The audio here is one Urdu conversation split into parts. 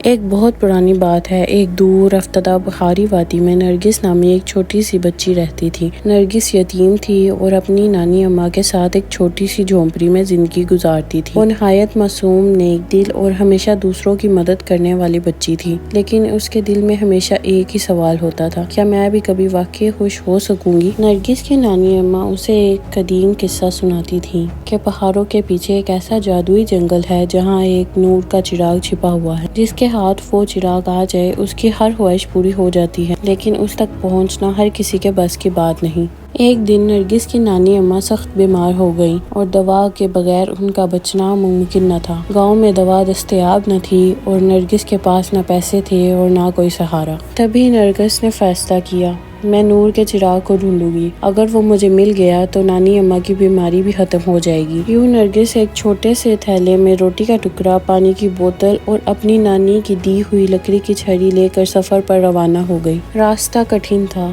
ایک بہت پرانی بات ہے۔ ایک دور افتادہ پہاڑی وادی میں نرگس نامی ایک چھوٹی سی بچی رہتی تھی۔ نرگس یتیم تھی اور اپنی نانی اماں کے ساتھ ایک چھوٹی سی جھونپڑی میں زندگی گزارتی تھی۔ وہ نہایت معصوم، نیک دل اور ہمیشہ دوسروں کی مدد کرنے والی بچی تھی، لیکن اس کے دل میں ہمیشہ ایک ہی سوال ہوتا تھا: کیا میں بھی کبھی واقعی خوش ہو سکوں گی؟ نرگس کی نانی اماں اسے ایک قدیم قصہ سناتی تھیں کہ پہاڑوں کے پیچھے ایک ایسا جادوئی جنگل ہے جہاں ایک نور کا چراغ چھپا ہوا ہے۔ جس کے ہاتھ وہ چراغ آ جائے اس کی ہر خواہش پوری ہو جاتی ہے، لیکن اس تک پہنچنا ہر کسی کے بس کی بات نہیں۔ ایک دن نرگس کی نانی اماں سخت بیمار ہو گئیں اور دوا کے بغیر ان کا بچنا ممکن نہ تھا۔ گاؤں میں دوا دستیاب نہ تھی اور نرگس کے پاس نہ پیسے تھے اور نہ کوئی سہارا۔ تبھی نرگس نے فیصلہ کیا، میں نور کے چراغ کو ڈھونڈوں گی۔ اگر وہ مجھے مل گیا تو نانی اماں کی بیماری بھی ختم ہو جائے گی۔ یوں نرگس ایک چھوٹے سے تھیلے میں روٹی کا ٹکڑا، پانی کی بوتل اور اپنی نانی کی دی ہوئی لکڑی کی چھڑی لے کر سفر پر روانہ ہو گئی۔ راستہ کٹھن تھا۔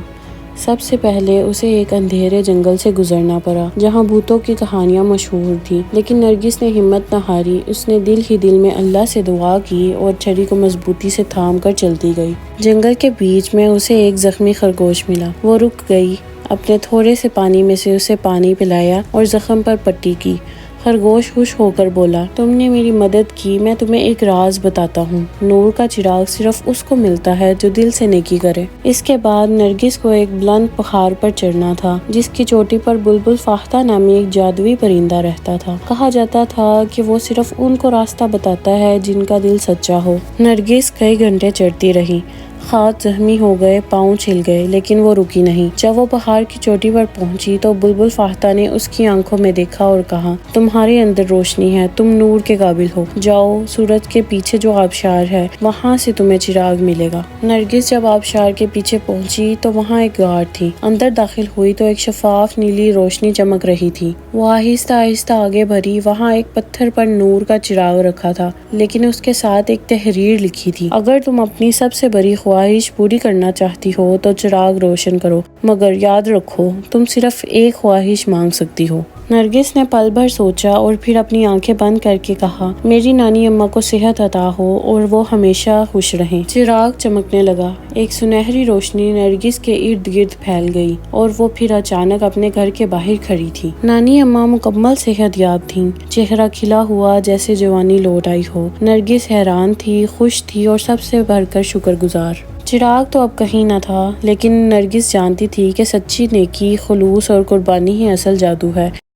سب سے پہلے اسے ایک اندھیرے جنگل سے گزرنا پڑا جہاں بھوتوں کی کہانیاں مشہور تھیں، لیکن نرگس نے ہمت نہ ہاری۔ اس نے دل ہی دل میں اللہ سے دعا کی اور چھڑی کو مضبوطی سے تھام کر چلتی گئی۔ جنگل کے بیچ میں اسے ایک زخمی خرگوش ملا۔ وہ رک گئی، اپنے تھوڑے سے پانی میں سے اسے پانی پلایا اور زخم پر پٹی کی۔ خرگوش خوش ہو کر بولا، تم نے میری مدد کی، میں تمہیں ایک راز بتاتا ہوں۔ نور کا چراغ صرف اس کو ملتا ہے جو دل سے نیکی کرے۔ اس کے بعد نرگس کو ایک بلند پہاڑ پر چڑھنا تھا جس کی چوٹی پر بلبل فاختہ نامی ایک جادوئی پرندہ رہتا تھا۔ کہا جاتا تھا کہ وہ صرف ان کو راستہ بتاتا ہے جن کا دل سچا ہو۔ نرگس کئی گھنٹے چڑھتی رہی۔ ہاتھ زخمی ہو گئے، پاؤں چھل گئے، لیکن وہ رکی نہیں۔ جب وہ پہاڑ کی چوٹی پر پہنچی تو بلبل فاختہ نے اس کی آنکھوں میں دیکھا اور کہا، تمہارے اندر روشنی ہے، تم نور کے قابل ہو۔ جاؤ، سورج کے پیچھے جو آبشار ہے وہاں سے تمہیں چراغ ملے گا۔ نرگس جب آبشار کے پیچھے پہنچی تو وہاں ایک غار تھی۔ اندر داخل ہوئی تو ایک شفاف نیلی روشنی چمک رہی تھی۔ وہ آہستہ آہستہ آگے بڑھی۔ وہاں ایک پتھر پر نور کا چراغ رکھا تھا، لیکن اس کے ساتھ ایک تحریر لکھی تھی: اگر تم اپنی سب سے بڑی خواہش پوری کرنا چاہتی ہو تو چراغ روشن کرو، مگر یاد رکھو تم صرف ایک خواہش مانگ سکتی ہو۔ نرگس نے پل بھر سوچا اور پھر اپنی آنکھیں بند کر کے کہا، میری نانی اماں کو صحت عطا ہو اور وہ ہمیشہ خوش رہیں۔ چراغ چمکنے لگا۔ ایک سنہری روشنی نرگس کے ارد گرد پھیل گئی اور وہ پھر اچانک اپنے گھر کے باہر کھڑی تھی۔ نانی اماں مکمل صحت یاب تھیں، چہرہ کھلا ہوا جیسے جوانی لوٹ آئی ہو۔ نرگس حیران تھی، خوش تھی اور سب سے بڑھ کر شکر گزار۔ چراغ تو اب کہیں نہ تھا، لیکن نرگس جانتی تھی کہ سچی نیکی، خلوص اور قربانی ہی اصل جادو ہے۔